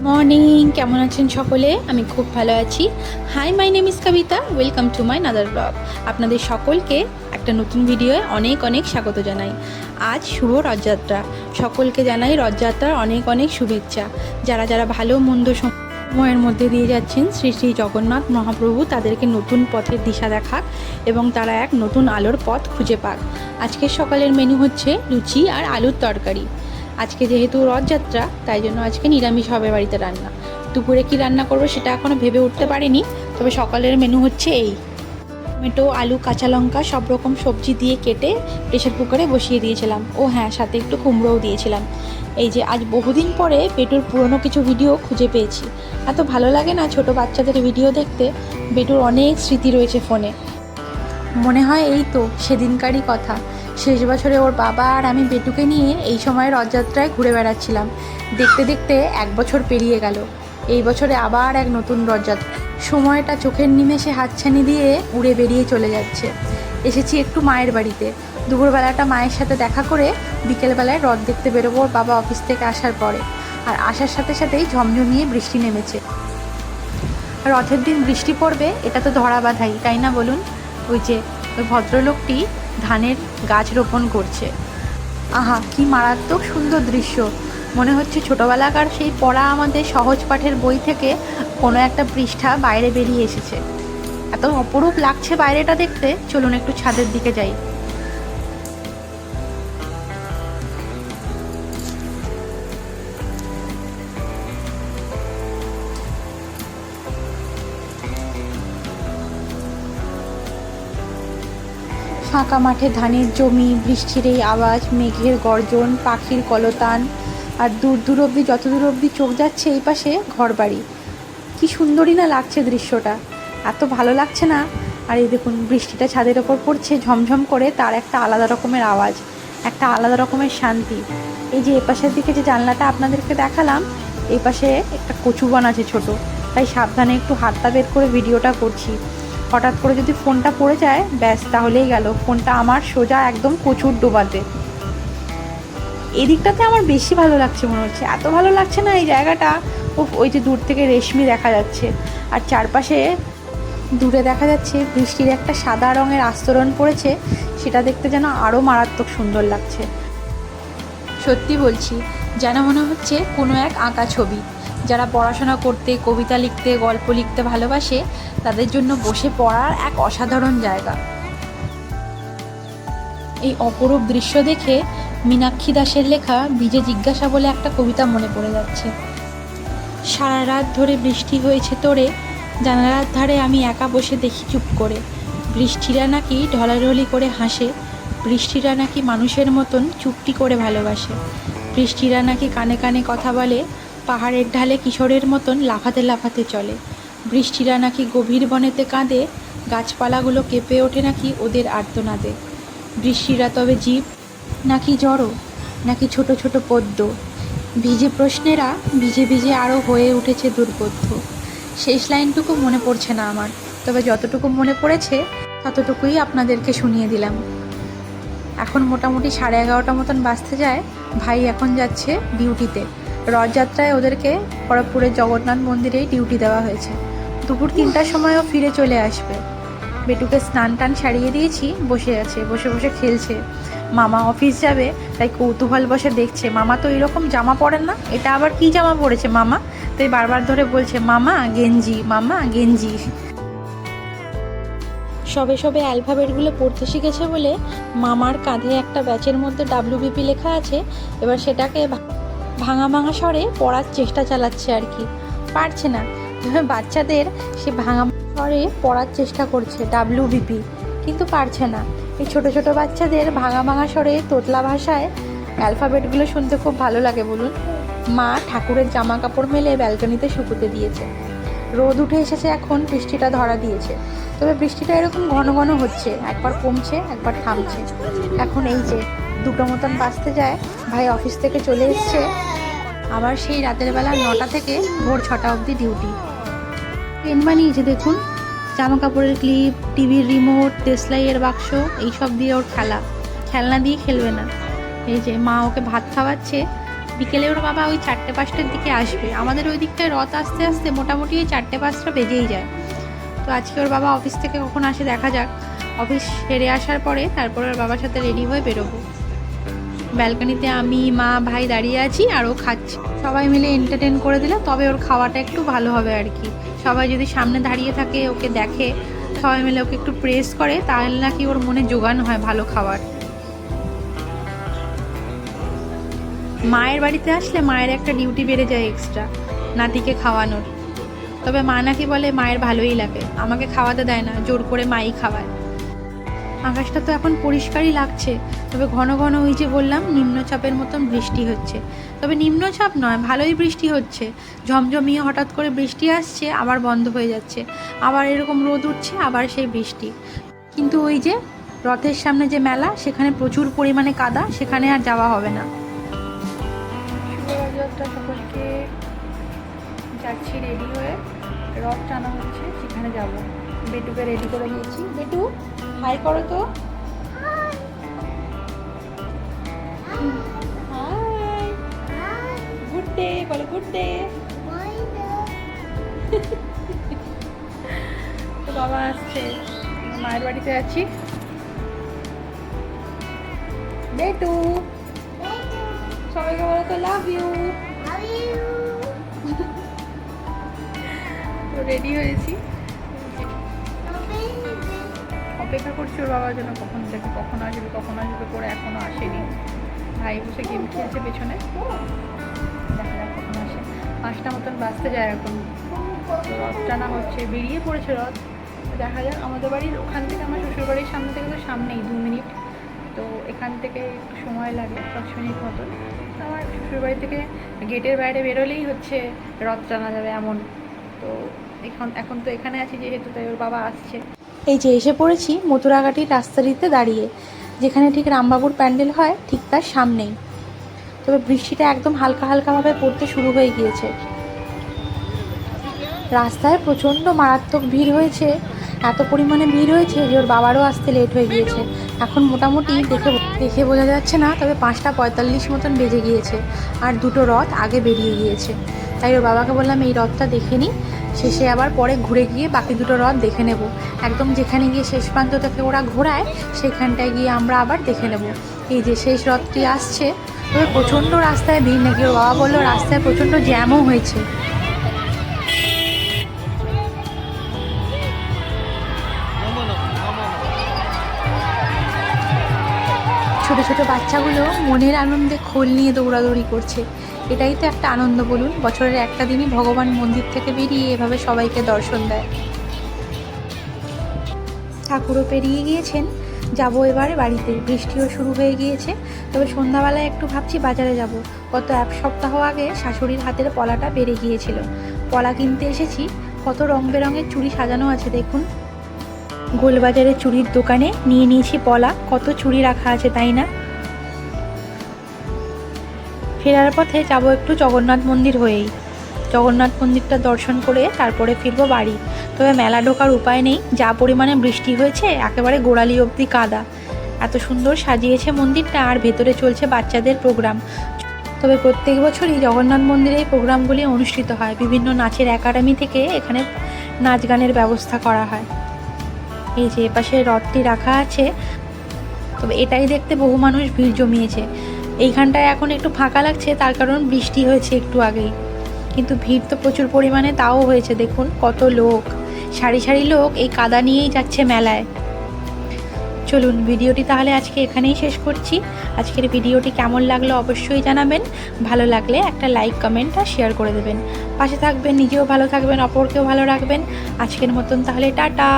Morning, কেমন আছেন সকলে? আমি খুব ভালো আছি। Hi, my name is Kabita. Welcome to my another blog. আপনাদের সকলকে একটা নতুন ভিডিওয়ে অনেক অনেক স্বাগত জানাই। আজ শুভ রথযাত্রা। সকলকে জানাই রথযাত্রার অনেক অনেক শুভেচ্ছা। যারা যারা ভালো মন্দ সময়ের মধ্যে দিয়ে যাচ্ছেন, শ্রী শ্রী জগন্নাথ মহাপ্রভু তাদেরকে নতুন পথের দিশা দেখাক এবং তারা এক নতুন আলোর পথ খুঁজে পাক। আজকের সকালের মেনু হচ্ছে লুচি আর আলুর তরকারি। আজকে যেহেতু রথযাত্রা, তাই জন্য আজকে নিরামিষ হবে বাড়িতে রান্না। দুপুরে কি রান্না করবো সেটা এখনও ভেবে উঠতে পারিনি, তবে সকালের মেনু হচ্ছে এই। টমেটো, আলু, কাঁচা লঙ্কা সব রকম সবজি দিয়ে কেটে প্রেশার কুকারে বসিয়ে দিয়েছিলাম। ও হ্যাঁ, সাথে একটু কুমড়োও দিয়েছিলাম। এই যে আজ বহুদিন পরে বেটুর পুরনো কিছু ভিডিও খুঁজে পেয়েছি। এত ভালো লাগে না ছোট বাচ্চাদের ভিডিও দেখতে। বেটুর অনেক স্মৃতি রয়েছে ফোনে। মনে হয় এই তো সেদিনকারই কথা। শেষ বছরে ওর বাবা আর আমি বেটুকে নিয়ে এই সময় রথযাত্রায় ঘুরে বেড়াচ্ছিলাম। দেখতে দেখতে 1 বছর পেরিয়ে গেল। এই বছরে আবার এক নতুন রথযাত্রা। সময়টা চোখের নিমেষে হাতছানি দিয়ে উড়ে বেরিয়ে চলে যাচ্ছে। এসেছি একটু মায়ের বাড়িতে। দুপুরবেলাটা মায়ের সাথে দেখা করে বিকেলবেলায় রথ দেখতে বেরোবো ওর বাবা অফিস থেকে আসার পরে। আর আসার সাথে সাথেই ঝমঝমিয়ে বৃষ্টি নেমেছে। রথের দিন বৃষ্টি পড়বে, এটা তো ধরা বাঁধাই, তাই না বলুন? ওই যে ওই ভদ্রলোকটি ধানের গাছ রোপণ করছে। আহা, কি মারাত্মক সুন্দর দৃশ্য! মনে হচ্ছে ছোটোবেলাকার সেই পড়া আমাদের সহজ পাঠের বই থেকে কোনো একটা পৃষ্ঠা বাইরে বেরিয়ে এসেছে। এত অপরূপ লাগছে বাইরেটা দেখতে। চলুন একটু ছাদের দিকে যাই। ফাঁকা মাঠে ধানের জমি, বৃষ্টির এই আওয়াজ, মেঘের গর্জন, পাখির কলতান, আর দূর দূর অবধি, যত দূর অবধি চোখ যাচ্ছে এই পাশে ঘরবাড়ি। কি সুন্দরই না লাগছে দৃশ্যটা, এত ভালো লাগছে না। আর এই দেখুন বৃষ্টিটা ছাদের ওপর পড়ছে ঝমঝম করে, তার একটা আলাদা রকমের আওয়াজ, একটা আলাদা রকমের শান্তি। এই যে এপাশের দিকে যে জানলাটা আপনাদেরকে দেখালাম, এই পাশে একটা কচুবন আছে ছোট, তাই সাবধানে একটু হাতটা বের করে ভিডিওটা করছি। হঠাৎ করে যদি ফোনটা পড়ে যায় ব্যাস, তাহলেই গেল। ফোনটা আমার সোজা একদম কচুর ডোবাতে। এদিকটাতে আমার বেশি ভালো লাগছে মনে হচ্ছে। এত ভালো লাগছে না এই জায়গাটা। ওই যে দূর থেকে রেশমি দেখা যাচ্ছে, আর চারপাশে দূরে দেখা যাচ্ছে বৃষ্টির একটা সাদা রঙের আস্তরণ পড়েছে। সেটা দেখতে যেন আরও মারাত্মক সুন্দর লাগছে। সত্যি বলছি, যেন মনে হচ্ছে কোনো এক আঁকা ছবি। যারা পড়াশোনা করতে, কবিতা লিখতে, গল্প লিখতে ভালোবাসে, তাদের জন্য বসে পড়ার এক অসাধারণ জায়গা। এই অপরূপ দৃশ্য দেখে মীনাক্ষী দাসের লেখা ভিজে জিজ্ঞাসা বলে একটা কবিতা মনে পড়ে যাচ্ছে। সারা রাত ধরে বৃষ্টি হয়েছে তোরে, জানালার ধারে আমি একা বসে দেখি চুপ করে। বৃষ্টিরা নাকি ঢলাঢলি করে হাসে, বৃষ্টিরা নাকি মানুষের মতন চুপটি করে ভালোবাসে। বৃষ্টিরা নাকি কানে কানে কথা বলে, পাহাড়ের ঢালে কিশোরের মতন লাফাতে লাফাতে চলে। বৃষ্টিরা নাকি গভীর বনেতে কাঁদে, গাছপালাগুলো কেঁপে ওঠে নাকি ওদের আর্তনাদে। বৃষ্টিরা তবে জীব নাকি জড়ো, নাকি ছোট ছোট পদ্ম? ভিজে প্রশ্নেরা ভিজে ভিজে আরও হয়ে উঠেছে দুর্বোধ্য। শেষ লাইনটুকু মনে পড়ছে না আমার, তবে যতটুকু মনে পড়েছে ততটুকুই আপনাদেরকে শুনিয়ে দিলাম। এখন মোটামুটি 11:30 মতন বাজতে যায়। ভাই এখন যাচ্ছে ডিউটিতে। রথযাত্রায় ওদেরকে খড়গপুরের জগন্নাথ মন্দিরেই ডিউটি দেওয়া হয়েছে। দুপুর 3টার সময়ও ফিরে চলে আসবে। বেটুকে স্নান টান সারিয়ে দিয়েছি, বসে আছে, বসে বসে খেলছে। মামা অফিস যাবে তাই কৌতূহল বসে দেখছে। মামা তো এরকম জামা পরেন না, এটা আবার কি জামা পরেছে মামা? তাই বারবার ধরে বলছে মামা গেঞ্জি, মামা গেঞ্জি। সবে সবে অ্যালফাবেটগুলো পড়তে শিখেছে বলে মামার কাঁধে একটা ব্যাচের মধ্যে WBP লেখা আছে। এবার সেটাকে ভাঙা ভাঙা স্বরে পড়ার চেষ্টা চালাচ্ছে আর কি, পারছে না। বাচ্চাদের সে ভাঙা স্বরে পড়ার চেষ্টা করছে WBP, কিন্তু পারছে না। এই ছোট ছোট বাচ্চাদের ভাঙা ভাঙা স্বরে তোতলা ভাষায় অ্যালফাবেটগুলো শুনতে খুব ভালো লাগে বলুন। মা ঠাকুরের জামা কাপড় মেলে ব্যালকনিতে শুকোতে দিয়েছে। রোদ উঠে এসেছে, এখন বৃষ্টিটা ধরা দিয়েছে। তবে বৃষ্টিটা এরকম ঘন ঘন হচ্ছে, একবার কমছে একবার থামছে। এখন এই যে 2টো মতন বাজতে যায়, ভাই অফিস থেকে চলে এসছে। আবার সেই রাতের বেলা 9টা থেকে ভোর 6টা অবধি ডিউটি। পেন বানিয়েছে দেখুন, জামা কাপড়ের ক্লিপ, টিভির রিমোট, দেশলাইয়ের বাক্স, এইসব দিয়ে ওর খেলনা দিয়ে খেলবে না। এই যে মা ওকে ভাত খাওয়াচ্ছে, বিকেলে ওর বাবা ওই 4টে-5টের দিকে আসবে। আমাদের ওই দিকটায় রথ আসতে আসতে মোটামুটি 4টে-5টা বেজেই যায়। তো আজকে ওর বাবা অফিস থেকে কখন আসে দেখা যাক। অফিস সেরে আসার পরে তারপরে ওর বাবার সাথে রেডি হয়ে বেরোবো। ব্যালকনিতে আমি, মা, ভাই দাঁড়িয়ে আছি আর ও খাচ্ছে। সবাই মিলে এন্টারটেন করে দিলে তবে ওর খাওয়াটা একটু ভালো হবে আর কি। সবাই যদি সামনে দাঁড়িয়ে থাকে, ওকে দেখে, সবাই মিলে ওকে একটু প্রেস করে, তাহলে নাকি ওর মনে জোগান হয় ভালো খাবার। মায়ের বাড়িতে আসলে মায়ের একটা ডিউটি বেড়ে যায় এক্সট্রা, নাতিকে খাওয়ানোর। তবে মা নাকি বলে মায়ের ভালোই লাগে, আমাকে খাওয়াতে দেয় না, জোর করে মাই খাওয়ায়। আকাশটা তো এখন পরিষ্কারই লাগছে, তবে ঘন ঘন ওই যে বললাম নিম্নচাপের মতন বৃষ্টি হচ্ছে। তবে নিম্নচাপ নয়, ভালোই বৃষ্টি হচ্ছে। ঝমঝমিয়ে হঠাৎ করে বৃষ্টি আসছে, আবার বন্ধ হয়ে যাচ্ছে, আবার এরকম রোদ উঠছে, আবার সেই বৃষ্টি। কিন্তু ওই যে রথের সামনে যে মেলা, সেখানে প্রচুর পরিমাণে কাদা, সেখানে আর যাওয়া হবে না। সকলকে যাচ্ছি রেডি হয়ে, রথ টানা হচ্ছে, সেখানে যাব। বেটুকে রেডি করে নিয়েছি। বেটু হাই করো তো। হাই, গুড ডে বলো, গুড ডে। তো বাবা আসছে, মায়ের বাড়িতে আছি। বেটু সবাইকে বলো তো লাভ ইউ। তো রেডি হয়েছি, অপেক্ষা করছি ওর বাবার জন্য, কখন আসবে করে এখনো আসেনি। ভাই বসে গেম খেলছে পেছনে, দেখা যাক কখন আসে। 5টা মতন বাজতে যায় এখন। তো রথ টানা হচ্ছে, বেরিয়ে পড়েছে রথ। দেখা যাক। আমাদের বাড়ির ওখান থেকে, আমার শ্বশুরবাড়ির সামনে থেকে তো সামনেই 2 মিনিট, তো এখান থেকে একটু সময় লাগে 5 মিনিট মতন। আমার শ্বশুরবাড়ি থেকে গেটের বাইরে বেরোলেই হচ্ছে রথ টানা যাবে এমন। তো এখন তো এখানে আছি যেহেতু, তাই ওর বাবা আসছে। এই যে এসে পড়েছি মথুরাঘাটির রাস্তাটিতে দাঁড়িয়ে, যেখানে ঠিক রামবাবুর প্যান্ডেল হয় ঠিক তার সামনেই। তবে বৃষ্টিটা একদম হালকা হালকাভাবে পড়তে শুরু হয়ে গিয়েছে। রাস্তায় প্রচণ্ড মারাত্মক ভিড় হয়েছে, এত পরিমাণে ভিড় হয়েছে যে ওর বাবারও আসতে লেট হয়ে গিয়েছে। এখন মোটামুটি দেখে বোঝা যাচ্ছে না, তবে 5টা 45 মতন বেজে গিয়েছে, আর 2টো রথ আগে বেরিয়ে গিয়েছে। তাই ওর বাবাকে বললাম এই রথটা দেখে নিই, শেষে আবার পরে ঘুরে গিয়ে বাকি 2টো রথ দেখে নেব। একদম যেখানে গিয়ে শেষ প্রান্ত থেকে ওরা ঘোরায়, সেখানটায় গিয়ে আমরা আবার দেখে নেব। এই যে শেষ রথটি আসছে। তবে প্রচণ্ড রাস্তায় ভিড় নাকি, ওর বাবা বললো রাস্তায় প্রচণ্ড জ্যামও হয়েছে। ছোটো ছোটো বাচ্চাগুলো মনের আনন্দে খোল নিয়ে দৌড়াদৌড়ি করছে। এটাই তো একটা আনন্দ বলুন, বছরের একটা দিনই ভগবান মন্দির থেকে বেরিয়ে এভাবে সবাইকে দর্শন দেয়। ঠাকুরও পেরিয়ে গিয়েছেন, যাব এবারে বাড়িতে। বৃষ্টিও শুরু হয়ে গিয়েছে। তবে সন্ধ্যাবেলায় একটু ভাবছি বাজারে যাব। গত 1 সপ্তাহ আগে শাশুড়ির হাতের পলাটা বেড়ে গিয়েছিল, পলা কিনতে এসেছি। কত রং বেরঙের চুড়ি সাজানো আছে দেখুন। গোলবাজারের চুড়ির দোকানে নিয়ে নিয়েছি পলা, কত চুড়ি রাখা আছে তাই না। ফেরার পথে যাব একটু জগন্নাথ মন্দির হয়েই। জগন্নাথ মন্দিরটা দর্শন করে তারপরে ফিরবো বাড়ি। তবে মেলা ঢোকার উপায় নেই, যা পরিমাণে বৃষ্টি হয়েছে, একেবারে গোড়ালি অবধি কাদা। এত সুন্দর সাজিয়েছে মন্দিরটা, আর ভেতরে চলছে বাচ্চাদের প্রোগ্রাম। তবে প্রত্যেক বছরই জগন্নাথ মন্দিরে এই প্রোগ্রামগুলি অনুষ্ঠিত হয়। বিভিন্ন নাচের একাডেমি থেকে এখানে নাচ গানের ব্যবস্থা করা হয়। এই যে এপাশে রথটি রাখা আছে, তবে এটাই দেখতে বহু মানুষ ভিড় জমিয়েছে। এইখানটায় এখন একটু ফাঁকা লাগছে, তার কারণ বৃষ্টি হয়েছে একটু আগেই, কিন্তু ভিড় তো প্রচুর পরিমাণে তাও হয়েছে। দেখুন কত লোক, সারি সারি লোক এই কাদা নিয়েই যাচ্ছে মেলায়। চলুন ভিডিওটি তাহলে আজকে এখানেই শেষ করছি। আজকের ভিডিওটি কেমন লাগলো অবশ্যই জানাবেন। ভালো লাগলে একটা লাইক, কমেন্ট আর শেয়ার করে দেবেন। পাশে থাকবেন, নিজেও ভালো থাকবেন, অপরকেও ভালো রাখবেন। আজকের মতন তাহলে টাটা।